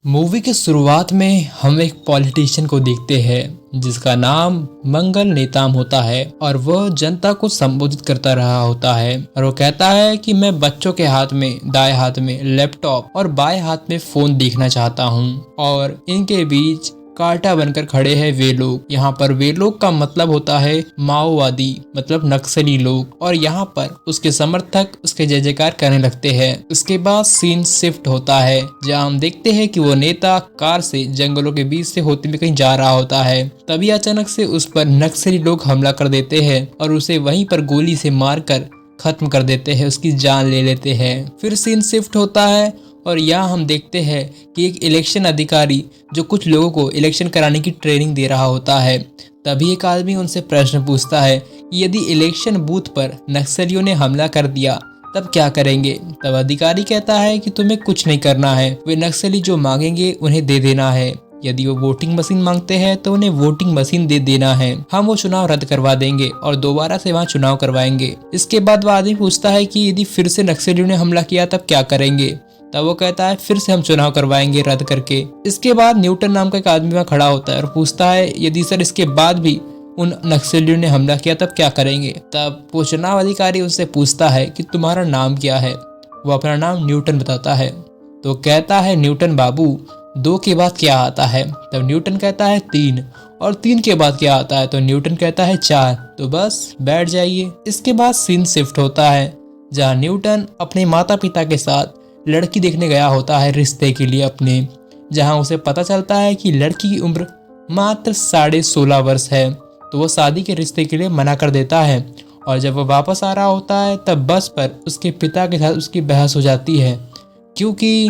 Movie की शुरुआत में हम एक पॉलिटिशियन को देखते हैं जिसका नाम मंगल नेताम होता है और वह जनता को संबोधित करता रहा होता है और वो कहता है कि मैं बच्चों के हाथ में दाएं हाथ में लैपटॉप और बाएं हाथ में फोन देखना चाहता हूँ और इनके बीच कांटा बनकर खड़े हैं वे लोग। यहाँ पर वे लोग का मतलब होता है माओवादी, मतलब नक्सली लोग, और यहाँ पर उसके समर्थक उसके जय जयकार करने लगते हैं। उसके बाद सीन शिफ्ट होता है जहाँ हम देखते हैं कि वो नेता कार से जंगलों के बीच से होते हुए कहीं जा रहा होता है। तभी अचानक से उस पर नक्सली लोग हमला कर देते हैं और उसे वहीं पर गोली से मारकर खत्म कर देते हैं, उसकी जान ले लेते हैं। फिर सीन शिफ्ट होता है और यहाँ हम देखते हैं कि एक इलेक्शन अधिकारी जो कुछ लोगों को इलेक्शन कराने की ट्रेनिंग दे रहा होता है। तभी एक आदमी उनसे प्रश्न पूछता है कि यदि इलेक्शन बूथ पर नक्सलियों ने हमला कर दिया तब क्या करेंगे। तब अधिकारी कहता है कि तुम्हें कुछ नहीं करना है, वे नक्सली जो मांगेंगे उन्हें दे देना है। यदि वो वोटिंग मशीन मांगते हैं तो उन्हें वोटिंग मशीन दे देना है, हम वो चुनाव रद्द करवा देंगे और दोबारा से वहाँ चुनाव करवाएंगे। इसके बाद वो आदमी पूछता है कि यदि फिर से नक्सलियों ने हमला किया तब क्या करेंगे। तब वो कहता है फिर से हम चुनाव करवाएंगे रद्द करके। इसके बाद न्यूटन नाम का एक आदमी वहाँ खड़ा होता है और पूछता है यदि सर इसके बाद भी उन नक्सलियों ने हमला किया तब क्या करेंगे। तब वो चुनाव अधिकारी उससे पूछता है कि तुम्हारा नाम क्या है। वो अपना नाम न्यूटन बताता है तो कहता है न्यूटन बाबू 2 के बाद क्या आता है। तब न्यूटन कहता है 3, और 3 के बाद क्या आता है तो न्यूटन कहता है 4। तो बस बैठ जाइए। इसके बाद सीन शिफ्ट होता है जहाँ न्यूटन अपने माता पिता के साथ लड़की देखने गया होता है रिश्ते के लिए अपने, जहां उसे पता चलता है कि लड़की की उम्र मात्र 16.5 वर्ष है। तो वो शादी के रिश्ते के लिए मना कर देता है और जब वो वापस आ रहा होता है तब बस पर उसके पिता के साथ उसकी बहस हो जाती है क्योंकि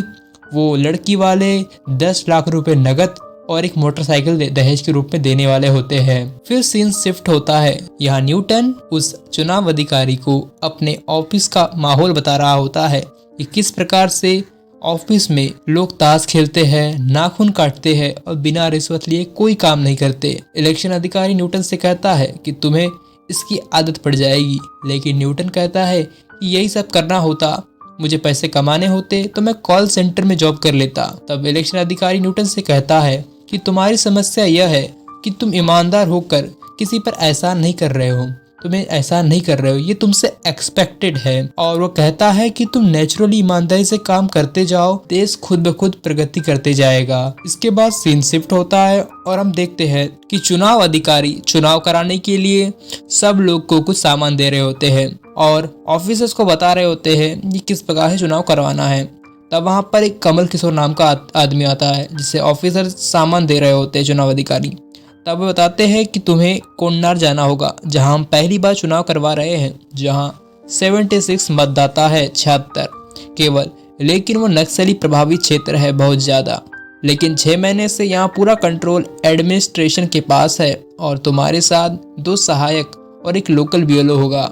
वो लड़की वाले 10 लाख रुपए नगद और एक मोटरसाइकिल दहेज के रूप में देने वाले होते हैं। फिर सीन शिफ्ट होता है, यहाँ न्यूटन उस चुनाव अधिकारी को अपने ऑफिस का माहौल बता रहा होता है कि किस प्रकार से ऑफिस में लोग ताश खेलते हैं, नाखून काटते हैं और बिना रिश्वत लिए कोई काम नहीं करते। इलेक्शन अधिकारी न्यूटन से कहता है कि तुम्हें इसकी आदत पड़ जाएगी, लेकिन न्यूटन कहता है कि यही सब करना होता, मुझे पैसे कमाने होते तो मैं कॉल सेंटर में जॉब कर लेता। तब इलेक्शन अधिकारी न्यूटन से कहता है कि तुम्हारी समस्या यह है कि तुम ईमानदार होकर किसी पर एहसान नहीं कर रहे हो, तुम्हें एहसान नहीं कर रहे हो, ये तुमसे एक्सपेक्टेड है। और वो कहता है कि तुम नेचुरली ईमानदारी से काम करते जाओ, देश खुद ब खुद प्रगति करते जाएगा। इसके बाद सीन शिफ्ट होता है और हम देखते हैं कि चुनाव अधिकारी चुनाव कराने के लिए सब लोग को कुछ सामान दे रहे होते हैं और ऑफिसर्स को बता रहे होते हैं कि किस प्रकार से चुनाव करवाना है। तब वहाँ पर एक कमल किशोर नाम का आदमी आता है जिसे ऑफिसर सामान दे रहे होते हैं चुनाव अधिकारी। तब वो बताते हैं कि तुम्हें कोन्नार जाना होगा जहां हम पहली बार चुनाव करवा रहे हैं, जहां 76 मतदाता है 76 केवल, लेकिन वो नक्सली प्रभावित क्षेत्र है बहुत ज़्यादा। लेकिन 6 महीने से यहाँ पूरा कंट्रोल एडमिनिस्ट्रेशन के पास है और तुम्हारे साथ 2 सहायक और एक लोकल बीएलओ होगा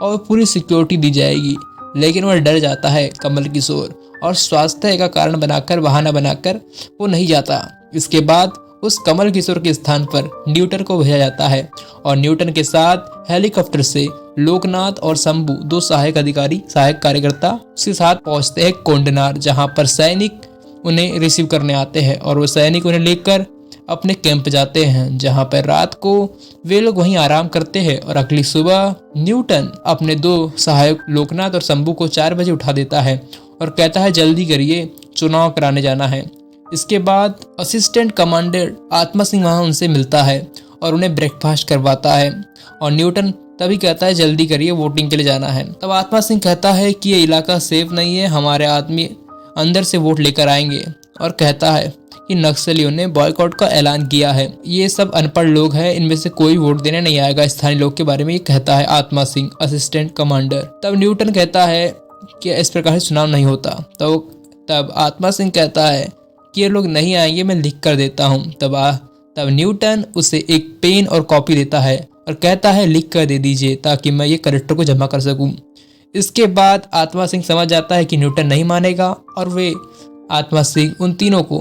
और पूरी सिक्योरिटी दी जाएगी। लेकिन वह डर जाता है कमल किशोर और स्वास्थ्य का कारण बनाकर बहाना बनाकर वो नहीं जाता। इसके बाद उस कमल किशोर के स्थान पर न्यूटन को भेजा जाता है और न्यूटन के साथ हेलीकॉप्टर से लोकनाथ और शंभू 2 सहायक कार्यकर्ता उसके साथ पहुंचते हैं कोंडनार, जहां पर सैनिक उन्हें रिसीव करने आते हैं और वो सैनिक उन्हें लेकर अपने कैंप जाते हैं, जहां पर रात को वे लोग वहीं आराम करते हैं और अगली सुबह न्यूटन अपने 2 सहायक लोकनाथ और शंभू को 4 बजे उठा देता है और कहता है जल्दी करिए, चुनाव कराने जाना है। इसके बाद असिस्टेंट कमांडर आत्मा सिंह वहाँ उनसे मिलता है और उन्हें ब्रेकफास्ट करवाता है और न्यूटन तभी कहता है जल्दी करिए, वोटिंग के लिए जाना है। तब आत्मा सिंह कहता है कि ये इलाका सेफ नहीं है, हमारे आदमी अंदर से वोट लेकर आएंगे और कहता है कि नक्सलियों ने बॉयकॉट का ऐलान किया है, ये सब अनपढ़ लोग हैं, इनमें से कोई वोट देने नहीं आएगा स्थानीय लोग के बारे में, ये कहता है आत्मा सिंह असिस्टेंट कमांडर। तब न्यूटन कहता है कि इस प्रकार से चुनाव नहीं होता। तब आत्मा सिंह कहता है कि ये लोग नहीं आएंगे, मैं लिख कर देता हूँ। तब न्यूटन उसे एक पेन और कॉपी देता है और कहता है लिख कर दे दीजिए ताकि मैं ये कलेक्टर को जमा कर सकूं। इसके बाद आत्मा सिंह समझ जाता है कि न्यूटन नहीं मानेगा और वे आत्मा सिंह उन तीनों को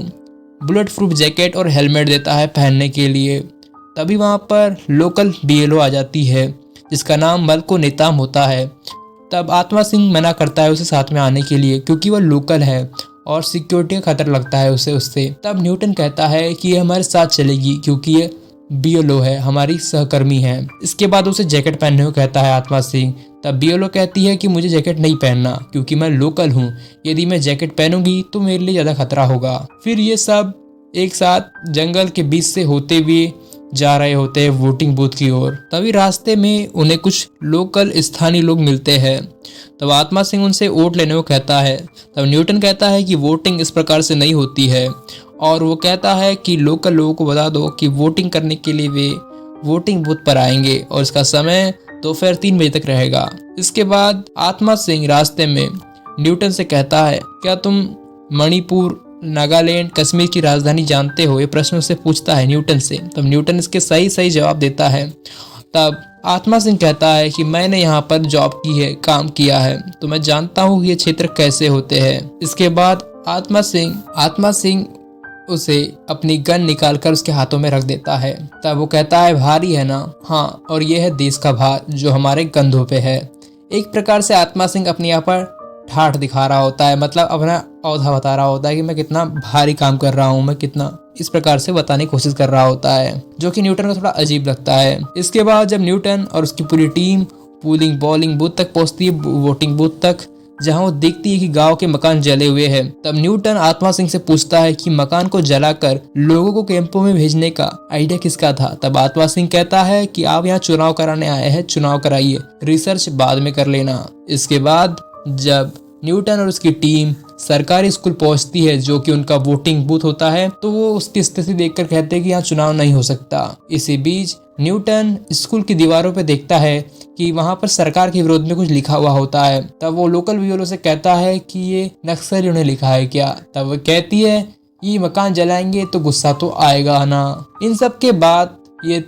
बुलेट प्रूफ जैकेट और हेलमेट देता है पहनने के लिए। तभी वहाँ पर लोकल बीएलओ आ जाती है जिसका नाम मल्को नेताम होता है। तब आत्मा सिंह मना करता है उसे साथ में आने के लिए क्योंकि वह लोकल है और सिक्योरिटी का खतरा लगता है उसे उससे। तब न्यूटन कहता है कि ये हमारे साथ चलेगी क्योंकि ये बीएलओ है, हमारी सहकर्मी है। इसके बाद उसे जैकेट पहनने को कहता है आत्मा सिंह। तब बीएलओ कहती है कि मुझे जैकेट नहीं पहनना क्योंकि मैं लोकल हूँ, यदि मैं जैकेट पहनूंगी तो मेरे लिए ज्यादा खतरा होगा। फिर ये सब एक साथ जंगल के बीच से होते हुए जा रहे होते हैं वोटिंग बूथ की ओर। तभी रास्ते में उन्हें कुछ लोकल स्थानीय लोग मिलते हैं। तब आत्मा सिंह उनसे वोट लेने को कहता है। तब न्यूटन कहता है कि वोटिंग इस प्रकार से नहीं होती है, और वो कहता है कि लोकल लोगों को बता दो कि वोटिंग करने के लिए वे वोटिंग बूथ पर आएंगे और इसका समय दोपहर 3 बजे तक रहेगा। इसके बाद आत्मा सिंह रास्ते में न्यूटन से कहता है, क्या तुम मणिपुर, नागालैंड, कश्मीर की राजधानी जानते हो? ये प्रश्न उससे पूछता है न्यूटन से। तब न्यूटन इसके सही सही जवाब देता है। तब आत्मा सिंह कहता है कि मैंने यहाँ पर जॉब की है, काम किया है, तो मैं जानता हूँ ये क्षेत्र कैसे होते हैं। इसके बाद आत्मा सिंह उसे अपनी गन निकालकर उसके हाथों में रख देता है। तब वो कहता है, भारी है ना? हाँ, और ये है देश का भार जो हमारे कंधों पे है। एक प्रकार से आत्मा सिंह अपने यहाँ पर ठाठ दिखा रहा होता है, मतलब अपना औधा बता रहा होता है कि मैं कितना भारी काम कर रहा हूँ, मैं कितना, इस प्रकार से बताने की कोशिश कर रहा होता है, जो कि न्यूटन को थोड़ा अजीब लगता है। इसके बाद जब न्यूटन और उसकी पूरी टीम पोलिंग बॉलिंग बूथ तक पहुंचती है, वोटिंग बूथ तक, जहां वो देखती है कि गांव के मकान जले हुए हैं, तब न्यूटन आत्मा सिंह से पूछता है कि मकान को जलाकर लोगों को कैंपों में भेजने का आइडिया किसका था? तब आत्मा सिंह कहता है कि आप यहाँ चुनाव कराने आए हैं, चुनाव कराइए, रिसर्च बाद में कर लेना। इसके बाद जब न्यूटन और उसकी टीम सरकारी स्कूल पहुंचती है, जो कि उनका वोटिंग बूथ होता है, तो वो उसकी स्थिति देखकर कहते हैं कि यहाँ चुनाव नहीं हो सकता। इसी बीच न्यूटन स्कूल की दीवारों पे देखता है कि वहां पर सरकार के विरोध में कुछ लिखा हुआ होता है। तब वो लोकल बीएलओ से कहता है कि ये नक्सलियों ने लिखा है क्या? तब वो कहती है ये मकान जलाएंगे तो गुस्सा तो आएगा ना। इन सब के बाद ये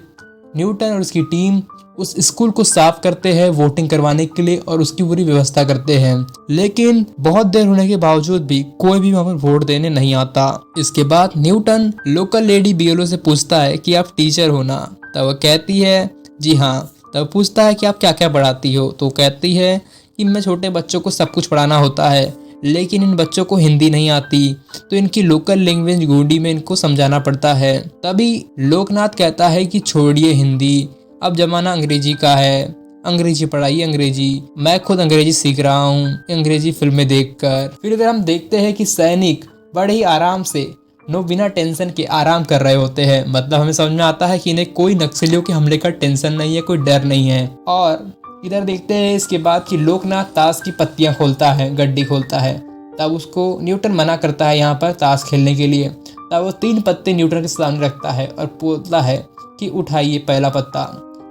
न्यूटन और उसकी टीम उस स्कूल को साफ करते हैं वोटिंग करवाने के लिए और उसकी पूरी व्यवस्था करते हैं, लेकिन बहुत देर होने के बावजूद भी कोई भी वहां पर वोट देने नहीं आता। इसके बाद न्यूटन लोकल लेडी बीएलओ से पूछता है कि आप टीचर हो ना? तब वो कहती है जी हाँ। तब पूछता है कि आप क्या क्या पढ़ाती हो? तो कहती है कि मैं छोटे बच्चों को सब कुछ पढ़ाना होता है, लेकिन इन बच्चों को हिंदी नहीं आती, तो इनकी लोकल लैंग्वेज गोंडी में इनको समझाना पड़ता है। तभी लोकनाथ कहता है कि छोड़िए हिंदी, अब जमाना अंग्रेजी का है, अंग्रेजी पढ़ाइए अंग्रेजी, मैं खुद अंग्रेजी सीख रहा हूँ अंग्रेजी फिल्में देखकर। फिर अगर हम देखते हैं कि सैनिक बड़े ही आराम से बिना टेंशन के आराम कर रहे होते हैं, मतलब हमें समझ में आता है कि इन्हें कोई नक्सलियों के हमले का टेंशन नहीं है, कोई डर नहीं है। और इधर देखते हैं इसके बाद कि लोकनाथ ताश की पत्तियां खोलता है, गड्डी खोलता है। तब उसको न्यूटन मना करता है यहाँ पर ताश खेलने के लिए। तब वो 3 पत्ते न्यूटन के सामने रखता है और बोलता है कि उठाइए पहला पत्ता।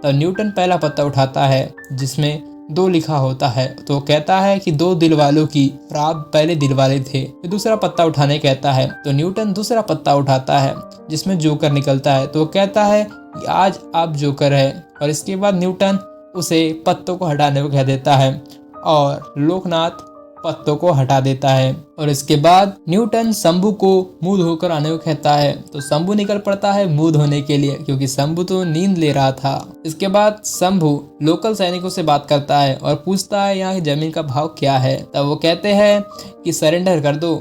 तब न्यूटन पहला पत्ता उठाता है जिसमें 2 लिखा होता है, तो कहता है कि 2 दिल वालों की, और आप पहले दिल वाले थे। फिर दूसरा पत्ता उठाने कहता है, तो न्यूटन दूसरा पत्ता उठाता है जिसमें जोकर निकलता है, तो कहता है कि आज आप जोकर है। और इसके बाद न्यूटन उसे पत्तों को हटाने को कह देता है और लोकनाथ पत्तों को हटा देता है। और इसके बाद न्यूटन शंभू को मुंह धोकर आने को कहता है, तो शंभू निकल पड़ता है मुंह धोने के लिए, क्योंकि शंभू तो नींद ले रहा था। इसके बाद शंभू लोकल सैनिकों से बात करता है और पूछता है यहाँ की जमीन का भाव क्या है। तब वो कहते हैं कि सरेंडर कर दो,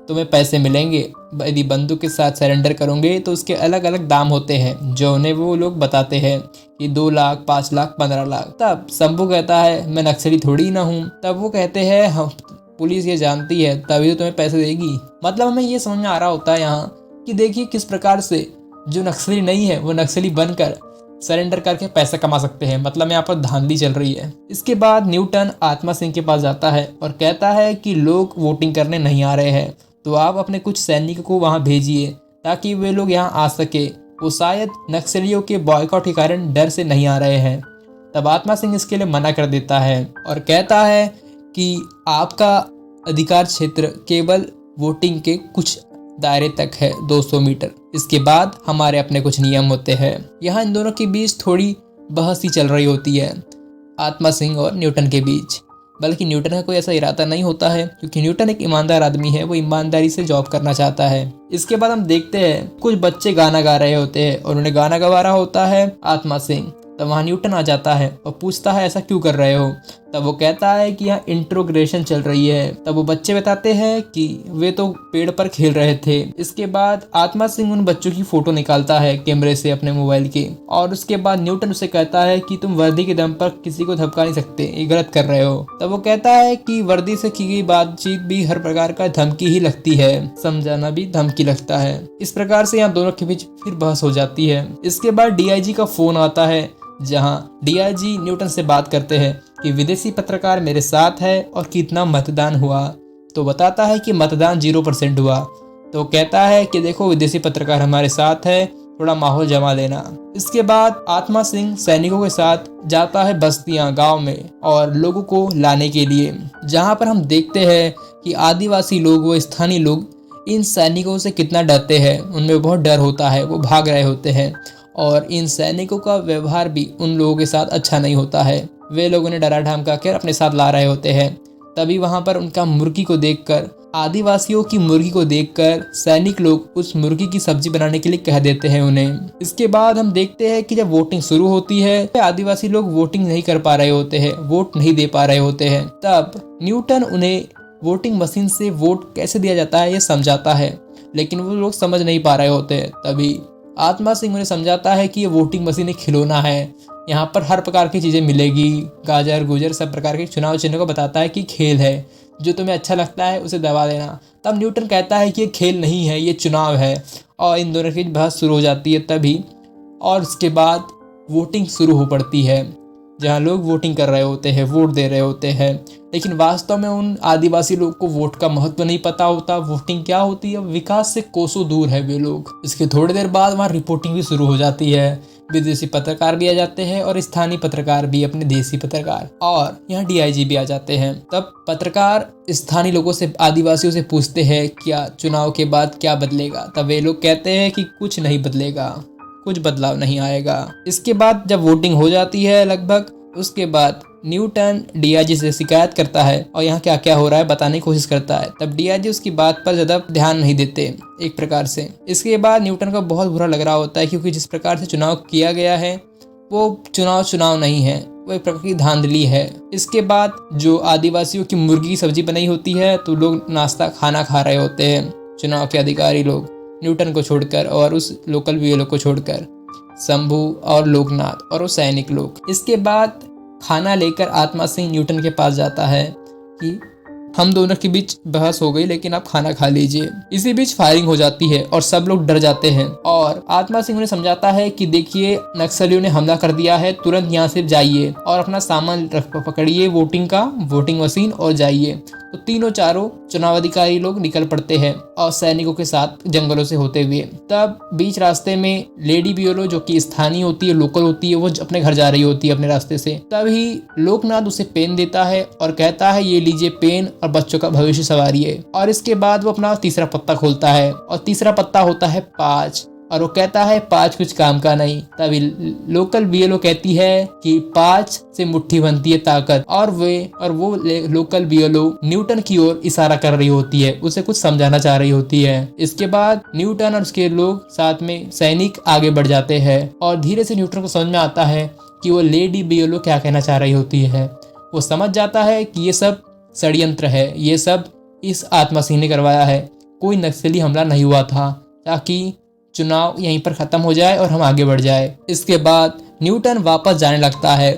तुम्हें पैसे मिलेंगे। यदि बंदूक के साथ सरेंडर करोगे तो उसके अलग अलग दाम होते हैं, जो उन्हें वो लोग बताते हैं कि 2 लाख, 5 लाख, 15 लाख। तब शंभू कहता है मैं नक्सली थोड़ी ना हूँ। तब वो कहते हैं हम पुलिस ये जानती है तभी तो तुम्हें पैसे देगी। मतलब हमें ये समझ में आ रहा होता है यहाँ कि देखिए किस प्रकार से जो नक्सली नहीं है वो नक्सली बनकर सरेंडर करके पैसा कमा सकते हैं। मतलब यहाँ पर धांधली चल रही है। इसके बाद न्यूटन आत्मा सिंह के पास जाता है और कहता है कि लोग वोटिंग करने नहीं आ रहे हैं, तो आप अपने कुछ सैनिकों को वहां भेजिए ताकि वे लोग यहाँ आ सके। वो शायद नक्सलियों के बॉयकॉट के कारण डर से नहीं आ रहे हैं। तब आत्मा सिंह इसके लिए मना कर देता है और कहता है कि आपका अधिकार क्षेत्र केवल वोटिंग के कुछ दायरे तक है, 200 मीटर। इसके बाद हमारे अपने कुछ नियम होते हैं। यहाँ इन दोनों के बीच थोड़ी बहस ही चल रही होती है, आत्मा सिंह और न्यूटन के बीच। बल्कि न्यूटन का कोई ऐसा इरादा नहीं होता है, क्योंकि न्यूटन एक ईमानदार आदमी है, वो ईमानदारी से जॉब करना चाहता है। इसके बाद हम देखते हैं कुछ बच्चे गाना गा रहे होते हैं और उन्हें गाना गवा रहा होता है आत्मा सिंह। तब वहाँ न्यूटन आ जाता है और पूछता है ऐसा क्यों कर रहे हो? तब वो कहता है कि यहाँ इंट्रोग्रेशन चल रही है। तब वो बच्चे बताते हैं कि वे तो पेड़ पर खेल रहे थे। इसके बाद आत्मा सिंह उन बच्चों की फोटो निकालता है कैमरे से अपने मोबाइल के, और उसके बाद न्यूटन उसे कहता है कि तुम वर्दी के दम पर किसी को धमका नहीं सकते, ये गलत कर रहे हो। तब वो कहता है कि वर्दी से की गई बातचीत भी हर प्रकार का धमकी ही लगती है, समझाना भी धमकी लगता है। इस प्रकार से यहाँ दोनों के बीच फिर बहस हो जाती है। इसके बाद डीआईजी का फोन आता है, जहां डीआईजी न्यूटन से बात करते हैं कि विदेशी पत्रकार मेरे साथ है और कितना मतदान हुआ। तो बताता है कि मतदान 0% हुआ। तो कहता है कि देखो विदेशी पत्रकार हमारे साथ है, थोड़ा माहौल जमा लेना। इसके बाद आत्मा सिंह सैनिकों के साथ जाता है बस्तियां गांव में और लोगों को लाने के लिए, जहां पर हम देखते हैं कि आदिवासी लोग व स्थानीय लोग इन सैनिकों से कितना डरते हैं। उनमें बहुत डर होता है, वो भाग रहे होते हैं, और इन सैनिकों का व्यवहार भी उन लोगों के साथ अच्छा नहीं होता है। वे लोग उन्हें डरा धमका कर अपने साथ ला रहे होते हैं। तभी वहां पर उनका मुर्गी को देखकर, आदिवासियों की मुर्गी को देखकर सैनिक लोग उस मुर्गी की सब्जी बनाने के लिए कह देते हैं उन्हें। इसके बाद हम देखते हैं कि जब वोटिंग शुरू होती है, आदिवासी लोग वोटिंग नहीं कर पा रहे होते हैं, वोट नहीं दे पा रहे होते हैं। तब न्यूटन उन्हें वोटिंग मशीन से वोट कैसे दिया जाता है ये समझाता है, लेकिन वो लोग समझ नहीं पा रहे होते हैं। तभी आत्मा सिंह उन्हें समझाता है कि ये वोटिंग मशीन एक खिलौना है, यहाँ पर हर प्रकार की चीज़ें मिलेगी, गाजर गुजर सब प्रकार के चुनाव चिन्ह को बताता है कि खेल है, जो तुम्हें अच्छा लगता है उसे दबा देना। तब न्यूटन कहता है कि ये खेल नहीं है, ये चुनाव है, और इन दोनों की बहस शुरू हो जाती है तभी। और उसके बाद वोटिंग शुरू हो पड़ती है, जहाँ लोग वोटिंग कर रहे होते हैं, वोट दे रहे होते हैं, लेकिन वास्तव में उन आदिवासी लोग को वोट का महत्व नहीं पता होता, वोटिंग क्या होती है, विकास से कोसों दूर है वे लोग। इसके थोड़ी देर बाद वहाँ रिपोर्टिंग भी शुरू हो जाती है, विदेशी पत्रकार भी आ जाते हैं और स्थानीय पत्रकार भी, अपने देसी पत्रकार, और यहाँ डीआईजी भी आ जाते हैं। तब पत्रकार स्थानीय लोगों से, आदिवासियों से पूछते हैं क्या चुनाव के बाद क्या बदलेगा। तब वे लोग कहते हैं कि कुछ नहीं बदलेगा, कुछ बदलाव नहीं आएगा। इसके बाद जब वोटिंग हो जाती है लगभग, उसके बाद न्यूटन डीआईजी से शिकायत करता है और यहाँ क्या क्या हो रहा है बताने की कोशिश करता है। तब डीआईजी उसकी बात पर ज्यादा ध्यान नहीं देते एक प्रकार से। इसके बाद न्यूटन को बहुत बुरा लग रहा होता है, क्योंकि जिस प्रकार से चुनाव किया गया है वो चुनाव नहीं है, वो एक प्रकार की धांधली है। इसके बाद जो आदिवासियों की मुर्गी की सब्जी बनाई होती है, तो लोग नाश्ता खाना खा रहे होते हैं, चुनाव के अधिकारी लोग, न्यूटन को छोड़कर और उस लोकल बीएलओ को छोड़कर, शंभू और लोकनाथ और वो सैनिक लोग। इसके बाद खाना लेकर आत्मा सिंह न्यूटन के पास जाता है कि हम दोनों के बीच बहस हो गई, लेकिन आप खाना खा लीजिए। इसी बीच फायरिंग हो जाती है और सब लोग डर जाते हैं, और आत्मा सिंह उन्हें समझाता है कि देखिए नक्सलियों ने हमला कर दिया है, तुरंत यहाँ से जाइए और अपना सामान पकड़िए, वोटिंग मशीन, और जाइए। तो तीनों चारों चुनाव अधिकारी लोग निकल पड़ते हैं और सैनिकों के साथ जंगलों से होते हुए। तब बीच रास्ते में लेडी बीएलओ, जो कि स्थानीय होती है, लोकल होती है, वो अपने घर जा रही होती है अपने रास्ते से। तभी लोकनाथ उसे पेन देता है और कहता है ये लीजिए पेन और बच्चों का भविष्य संवारिए। और इसके बाद वो अपना तीसरा पत्ता खोलता है और तीसरा पत्ता होता है 5, और वो कहता है 5 कुछ काम का नहीं। तभी लोकल बीएलओ कहती है कि 5 से मुट्ठी बनती है ताकत, और वो लोकल बीएलओ न्यूटन की ओर इशारा कर रही होती है, उसे कुछ समझाना चाह रही होती है। इसके बाद न्यूटन और उसके लोग साथ में सैनिक आगे बढ़ जाते हैं और धीरे से न्यूटन को समझ में आता है कि वो लेडी बीएलओ क्या कहना चाह रही होती है। वो समझ जाता है कि ये सब षड्यंत्र है, ये सब इस आत्मा सिंह ने करवाया है, कोई नक्सली हमला नहीं हुआ था, ताकि चुनाव यहीं पर खत्म हो जाए और हम आगे बढ़ जाए। इसके बाद न्यूटन वापस जाने लगता है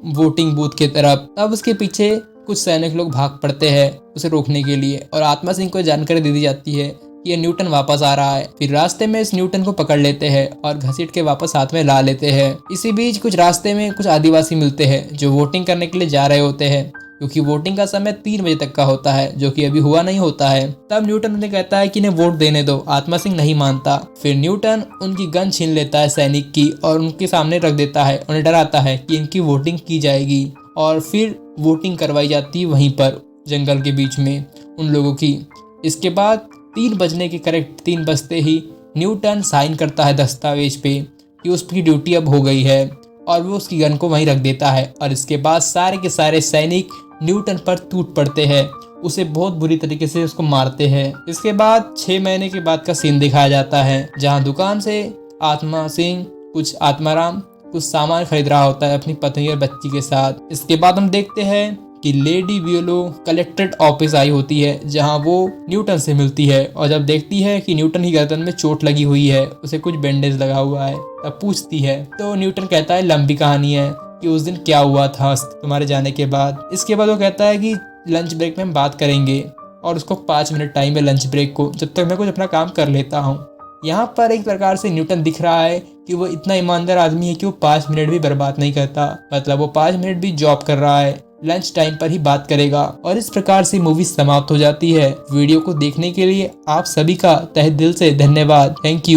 वोटिंग बूथ की तरफ। तब उसके पीछे कुछ सैनिक लोग भाग पड़ते हैं उसे रोकने के लिए, और आत्मा सिंह को जानकारी दे दी जाती है कि ये न्यूटन वापस आ रहा है। फिर रास्ते में इस न्यूटन को पकड़ लेते हैं और घसीट के वापस साथ में ला लेते हैं। इसी बीच कुछ रास्ते में कुछ आदिवासी मिलते हैं जो वोटिंग करने के लिए जा रहे होते हैं, क्योंकि वोटिंग का समय 3 बजे तक का होता है, जो कि अभी हुआ नहीं होता है। तब न्यूटन उन्हें कहता है कि इन्हें वोट देने दो। आत्मा सिंह नहीं मानता। फिर न्यूटन उनकी गन छीन लेता है सैनिक की और उनके सामने रख देता है, उन्हें डराता है कि इनकी वोटिंग की जाएगी, और फिर वोटिंग करवाई जाती है वहीं पर जंगल के बीच में उन लोगों की। इसके बाद 3 बजने के करेक्ट 3 बजते ही न्यूटन साइन करता है दस्तावेज पे कि उसकी ड्यूटी अब हो गई है, और वो उसकी गन को वहीं रख देता है। और इसके बाद सारे के सारे सैनिक न्यूटन पर टूट पड़ते हैं, उसे बहुत बुरी तरीके से उसको मारते हैं। इसके बाद 6 महीने के बाद का सीन दिखाया जाता है, जहां दुकान से आत्मा सिंह, कुछ आत्माराम कुछ सामान खरीद रहा होता है अपनी पत्नी और बच्ची के साथ। इसके बाद हम देखते हैं कि लेडी वियोलो कलेक्ट्रेट ऑफिस आई होती है, जहां वो न्यूटन से मिलती है और जब देखती है कि न्यूटन की गर्दन में चोट लगी हुई है, उसे कुछ बैंडेज लगा हुआ है, तब पूछती है तो न्यूटन कहता है लंबी कहानी है कि उस दिन क्या हुआ था तुम्हारे जाने के बाद। इसके बाद वो कहता है कि लंच ब्रेक में हम बात करेंगे और उसको 5 मिनट टाइम है लंच ब्रेक को, जब तक मैं कुछ अपना काम कर लेता हूँ। यहाँ पर एक प्रकार से न्यूटन दिख रहा है कि वो इतना ईमानदार आदमी है कि वो 5 मिनट भी बर्बाद नहीं करता, मतलब वो 5 मिनट भी जॉब कर रहा है, लंच टाइम पर ही बात करेगा। और इस प्रकार से मूवी समाप्त हो जाती है। वीडियो को देखने के लिए आप सभी का तहे दिल से धन्यवाद। Thank you.